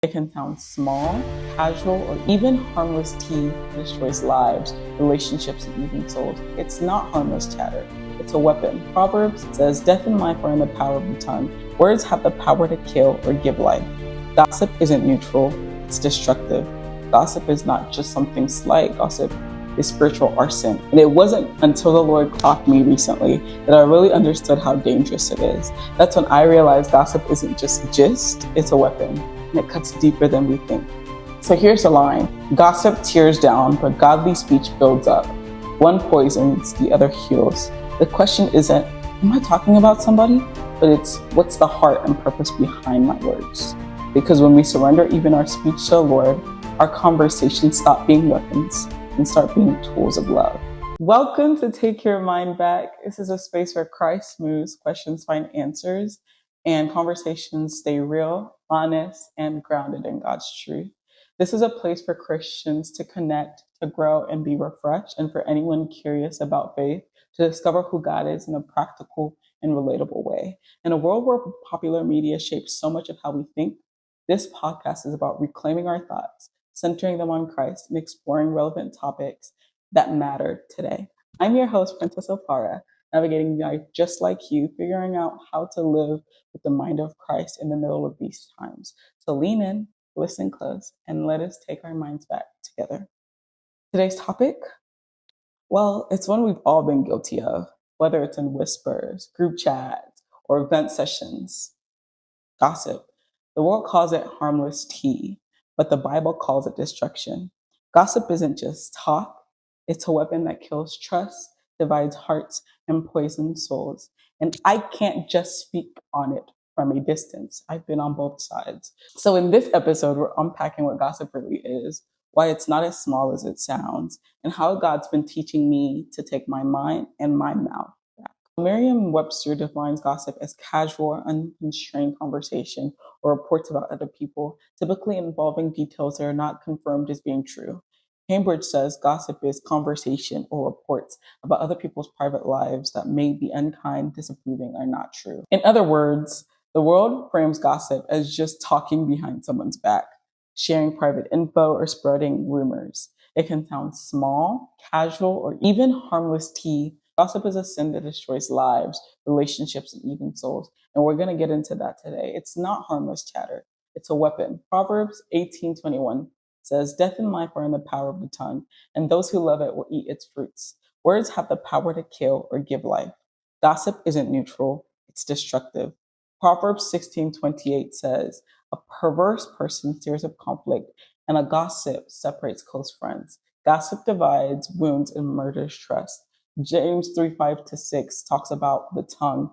It can sound small, casual, or even harmless tea that destroys lives, relationships, and even souls. It's not harmless chatter. It's a weapon. Proverbs says, "Death and life are in the power of the tongue. Words have the power to kill or give life." Gossip isn't neutral, it's destructive. Gossip is not just something slight. Gossip is spiritual arson. And it wasn't until the Lord caught me recently that I really understood how dangerous it is. That's when I realized gossip isn't just gist, it's a weapon. And it cuts deeper than we think. So here's the line: gossip tears down, but godly speech builds up. One poisons, the other heals. The question isn't, am I talking about somebody? But it's, what's the heart and purpose behind my words? Because when we surrender even our speech to the Lord, our conversations stop being weapons and start being tools of love. Welcome to Take Your Mind Back. This is a space where Christ moves, questions find answers, and conversations stay real, honest, and grounded in God's truth. This is a place for Christians to connect, to grow, and be refreshed, and for anyone curious about faith to discover who God is in a practical and relatable way. In a world where popular media shapes so much of how we think, this podcast is about reclaiming our thoughts, centering them on Christ, and exploring relevant topics that matter today. I'm your host, Princess Opara, navigating life just like you, figuring out how to live with the mind of Christ in the middle of these times. So lean in, listen close, and let us take our minds back together. Today's topic, well, it's one we've all been guilty of, whether it's in whispers, group chats, or event sessions. Gossip. The world calls it harmless tea, but the Bible calls it destruction. Gossip isn't just talk, it's a weapon that kills trust, divides hearts, and poisons souls. And I can't just speak on it from a distance. I've been on both sides. So in this episode, we're unpacking what gossip really is, why it's not as small as it sounds, and how God's been teaching me to take my mind and my mouth. Merriam-Webster defines gossip as casual, unconstrained conversation or reports about other people, typically involving details that are not confirmed as being true. Cambridge says gossip is conversation or reports about other people's private lives that may be unkind, disapproving, or not true. In other words, the world frames gossip as just talking behind someone's back, sharing private info, or spreading rumors. It can sound small, casual, or even harmless tea. Gossip is a sin that destroys lives, relationships, and even souls. And we're going to get into that today. It's not harmless chatter. It's a weapon. Proverbs 18:21 says, "Death and life are in the power of the tongue, and those who love it will eat its fruits." Words have the power to kill or give life. Gossip isn't neutral. It's destructive. Proverbs 16:28 says, "A perverse person stirs up conflict, and a gossip separates close friends." Gossip divides, wounds, and murders trust. James 3:5-6 talks about the tongue.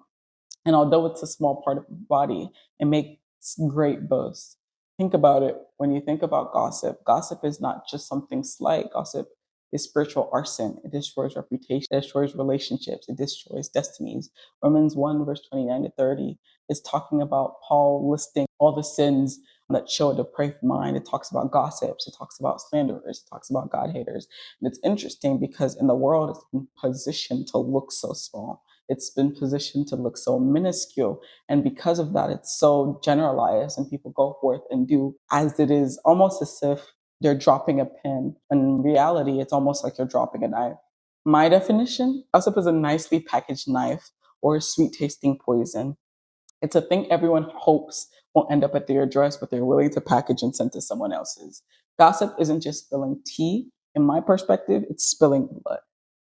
And although it's a small part of the body, it makes great boasts. Think about it. When you think about gossip, gossip is not just something slight. Gossip is spiritual arson. It destroys reputation, it destroys relationships, it destroys destinies. Romans 1, verse 29-30 is talking about Paul listing all the sins that show a depraved mind. It talks about gossips, it talks about slanderers, it talks about God haters. And it's interesting because in the world, it's been positioned to look so small. It's been positioned to look so minuscule. And because of that, it's so generalized, and people go forth and do as it is, almost as if they're dropping a pin. In reality, it's almost like you're dropping a knife. My definition: gossip is a nicely packaged knife or a sweet tasting poison. It's a thing everyone hopes won't end up at their address, but they're willing to package and send to someone else's. Gossip isn't just spilling tea. In my perspective, it's spilling blood.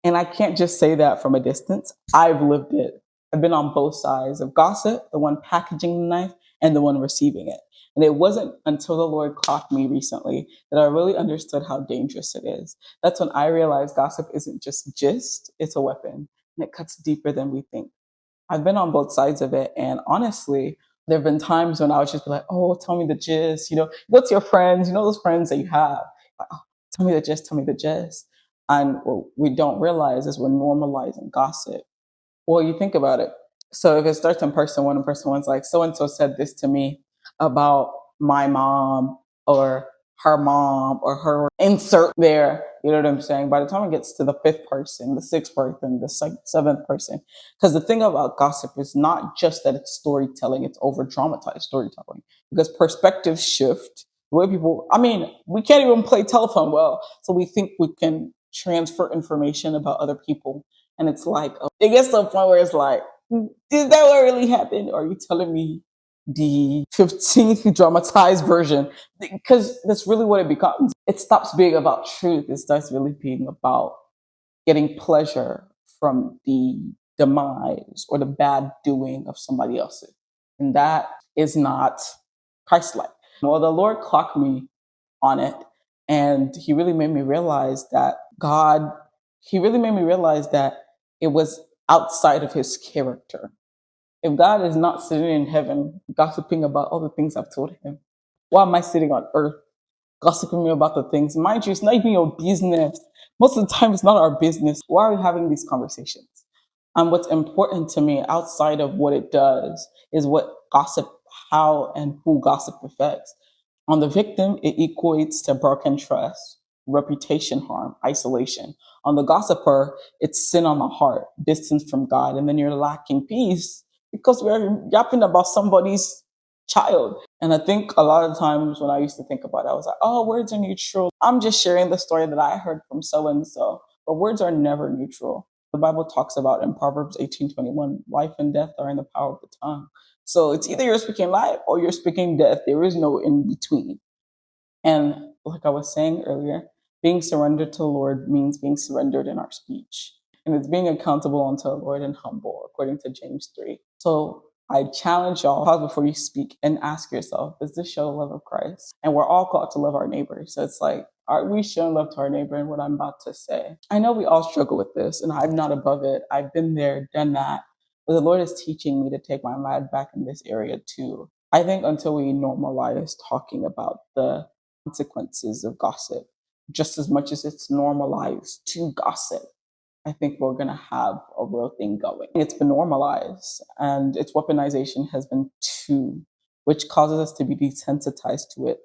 And I can't just say that from a distance. I've lived it. I've been on both sides of gossip, the one packaging the knife and the one receiving it. And it wasn't until the Lord caught me recently that I really understood how dangerous it is. That's when I realized gossip isn't just gist, it's a weapon. And it cuts deeper than we think. I've been on both sides of it. And honestly, there have been times when I would just be like, oh, tell me the gist. What's your friends? Those friends that you have. Like, oh, tell me the gist, tell me the gist. And what we don't realize is we're normalizing gossip. Well, you think about it. So if it starts in person one and person one's like, so and so said this to me about my mom or her mom or her insert there. You know what I'm saying? By the time it gets to the fifth person, the sixth person, the seventh person, because the thing about gossip is not just that it's storytelling, it's over dramatized storytelling, because perspectives shift, The way people, I mean, we can't even play telephone well. So we think we can transfer information about other people. And it's like, it gets to a point where it's like, is that what really happened? Or are you telling me the 15th dramatized version? Because that's really what it becomes. It stops being about truth. It starts really being about getting pleasure from the demise or the bad doing of somebody else's. And that is not Christ like. Well, the Lord clocked me on it. And He really made me realize that He really made me realize that it was outside of His character. If God is not sitting in heaven gossiping about all the things I've told Him, why am I sitting on earth gossiping me about the things? Mind you, it's not even your business. Most of the time, it's not our business. Why are we having these conversations? And what's important to me outside of what it does is what gossip, how and who gossip affects. On the victim, it equates to broken trust, reputation harm, isolation. On the gossiper, it's sin on the heart, distance from God, and then you're lacking peace because we're yapping about somebody's child. And I think a lot of times when I used to think about it, I was like, oh, words are neutral. I'm just sharing the story that I heard from so and so. But words are never neutral. The Bible talks about in Proverbs 18:21, life and death are in the power of the tongue. So it's either you're speaking life or you're speaking death. There is no in between. And like I was saying earlier, being surrendered to the Lord means being surrendered in our speech. And it's being accountable unto the Lord and humble, according to James 3. So I challenge y'all, pause before you speak and ask yourself, does this show the love of Christ? And we're all called to love our neighbors. So it's like, are we showing love to our neighbor in what I'm about to say? I know we all struggle with this, and I'm not above it. I've been there, done that. But the Lord is teaching me to take my mind back in this area too. I think until we normalize talking about the consequences of gossip, just as much as it's normalized to gossip, I think we're going to have a real thing going. It's been normalized and its weaponization has been too, which causes us to be desensitized to it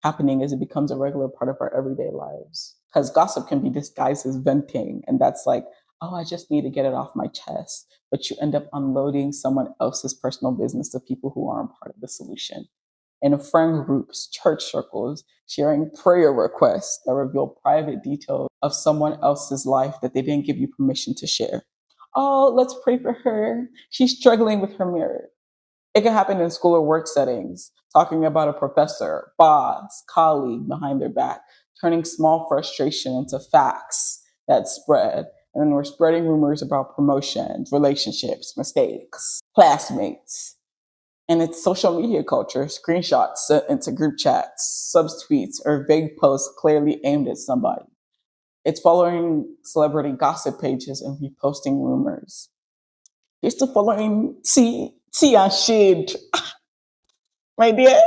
happening as it becomes a regular part of our everyday lives. Because gossip can be disguised as venting, and that's like, oh, I just need to get it off my chest. But you end up unloading someone else's personal business to people who aren't part of the solution. In friend groups, church circles, sharing prayer requests that reveal private details of someone else's life that they didn't give you permission to share. Oh, let's pray for her. She's struggling with her marriage. It can happen in school or work settings, talking about a professor, boss, colleague behind their back, turning small frustration into facts that spread. And then we're spreading rumors about promotions, relationships, mistakes, classmates. And it's social media culture, screenshots sent into group chats, subtweets, or vague posts clearly aimed at somebody. It's following celebrity gossip pages and reposting rumors. It's to following tea and shade, my dear.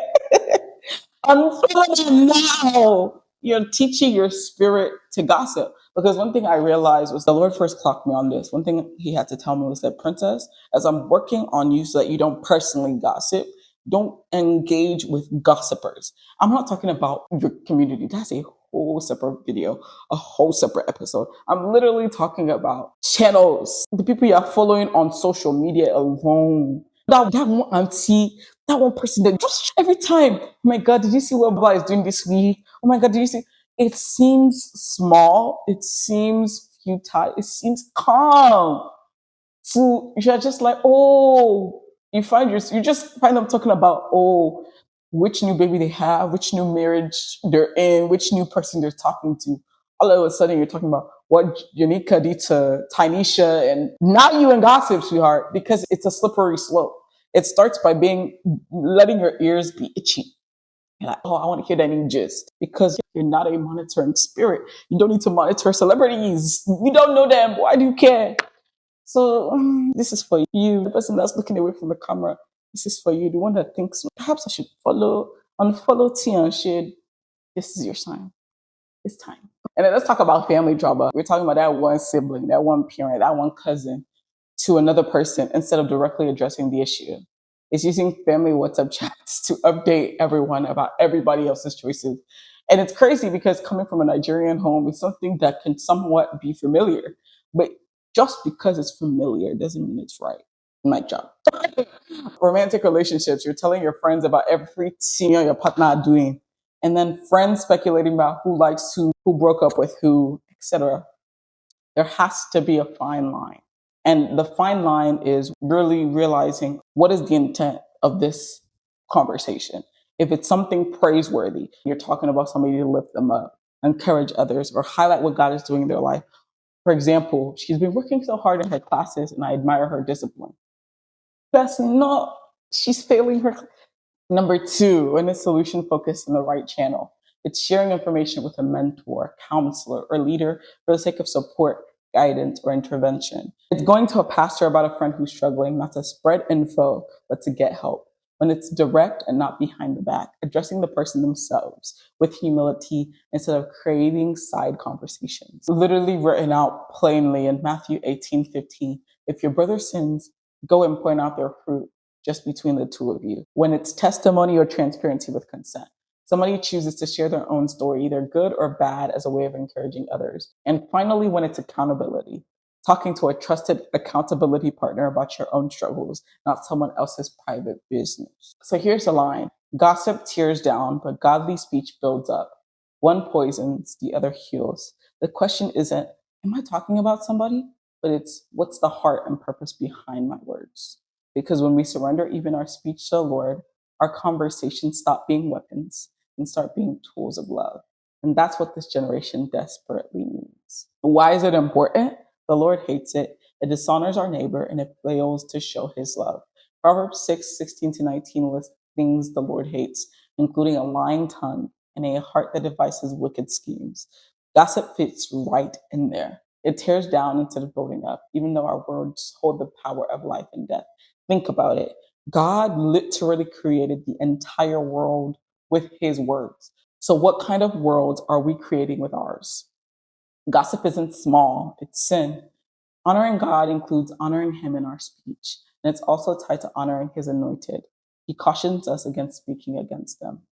Unfollow them now. You're teaching your spirit to gossip. Because one thing I realized was the Lord first clocked me on this. One thing He had to tell me was that, Princess, as I'm working on you so that you don't personally gossip, don't engage with gossipers. I'm not talking about your community. That's a whole separate video, a whole separate episode. I'm literally talking about channels, the people you are following on social media alone. That one auntie, that one person that just every time, oh my God, did you see what Baba is doing this week? Oh my God, did you see? It seems small, it seems futile, it seems calm. So you're just like, oh, you just find them talking about, oh, which new baby they have, which new marriage they're in, which new person they're talking to. All of a sudden, you're talking about what Unica did to Tynesha, and now you in gossip, sweetheart, because it's a slippery slope. It starts by letting your ears be itchy. You're like, oh, I want to hear that new gist because you're not a monitoring spirit. You don't need to monitor celebrities. You don't know them. Why do you care? So this is for you, the person that's looking away from the camera. This is for you, the one that thinks perhaps I should unfollow T and shade. This is your sign. It's time. And then let's talk about family drama. We're talking about that one sibling, that one parent, that one cousin to another person instead of directly addressing the issue. It's using family WhatsApp chats to update everyone about everybody else's choices. And it's crazy because coming from a Nigerian home is something that can somewhat be familiar. But just because it's familiar doesn't mean it's right. My job. Romantic relationships, you're telling your friends about everything your partner are doing. And then friends speculating about who likes who broke up with who, etc. There has to be a fine line. And the fine line is really realizing what is the intent of this conversation. If it's something praiseworthy, you're talking about somebody to lift them up, encourage others, or highlight what God is doing in their life. For example, she's been working so hard in her classes and I admire her discipline. That's not, she's failing her. Number two, when it's solution focused in the right channel, it's sharing information with a mentor, counselor, or leader for the sake of support, guidance, or intervention. It's going to a pastor about a friend who's struggling, not to spread info, but to get help. When it's direct and not behind the back, addressing the person themselves with humility instead of creating side conversations. Literally written out plainly in Matthew 18:15. If your brother sins, go and point out their fruit just between the two of you. When it's testimony or transparency with consent. Somebody chooses to share their own story, either good or bad, as a way of encouraging others. And finally, when it's accountability, talking to a trusted accountability partner about your own struggles, not someone else's private business. So here's the line. Gossip tears down, but godly speech builds up. One poisons, the other heals. The question isn't, am I talking about somebody? But it's, what's the heart and purpose behind my words? Because when we surrender even our speech to the Lord, our conversations stop being weapons and start being tools of love. And that's what this generation desperately needs. Why is it important? The Lord hates it. It dishonors our neighbor and it fails to show his love. Proverbs 6:16-19 lists things the Lord hates, including a lying tongue and a heart that devises wicked schemes. Gossip fits right in there. It tears down instead of building up, even though our words hold the power of life and death. Think about it. God literally created the entire world with his words. So what kind of worlds are we creating with ours? Gossip isn't small, it's sin. Honoring God includes honoring him in our speech, and it's also tied to honoring his anointed. He cautions us against speaking against them.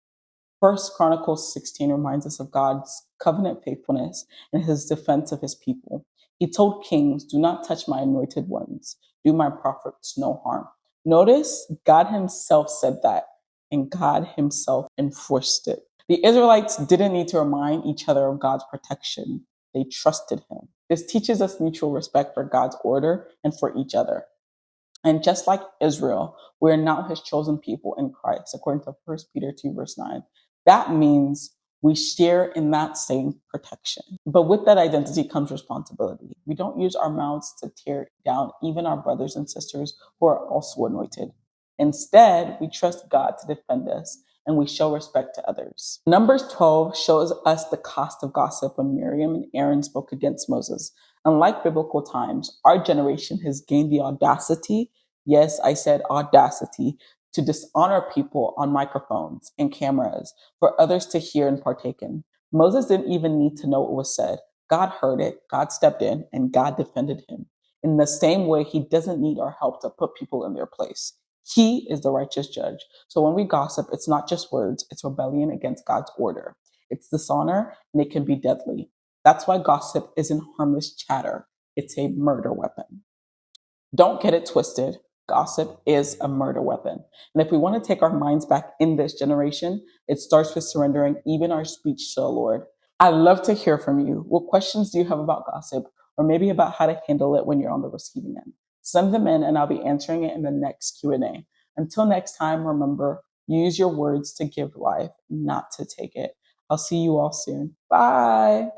First Chronicles 16 reminds us of God's covenant faithfulness and his defense of his people. He told kings, do not touch my anointed ones. Do my prophets no harm. Notice God himself said that, and God himself enforced it. The Israelites didn't need to remind each other of God's protection. They trusted him. This teaches us mutual respect for God's order and for each other. And just like Israel, we are now his chosen people in Christ, according to 1 Peter 2:9. That means we share in that same protection. But with that identity comes responsibility. We don't use our mouths to tear down even our brothers and sisters who are also anointed. Instead, we trust God to defend us and we show respect to others. Numbers 12 shows us the cost of gossip when Miriam and Aaron spoke against Moses. Unlike biblical times, our generation has gained the audacity, yes, I said audacity, to dishonor people on microphones and cameras for others to hear and partake in. Moses didn't even need to know what was said. God heard it, God stepped in, and God defended him. In the same way, he doesn't need our help to put people in their place. He is the righteous judge. So when we gossip, it's not just words, it's rebellion against God's order. It's dishonor, and it can be deadly. That's why gossip isn't harmless chatter. It's a murder weapon. Don't get it twisted. Gossip is a murder weapon. And if we want to take our minds back in this generation, it starts with surrendering even our speech to the Lord. I'd love to hear from you. What questions do you have about gossip, or maybe about how to handle it when you're on the receiving end? Send them in and I'll be answering it in the next Q&A. Until next time, remember, use your words to give life, not to take it. I'll see you all soon. Bye.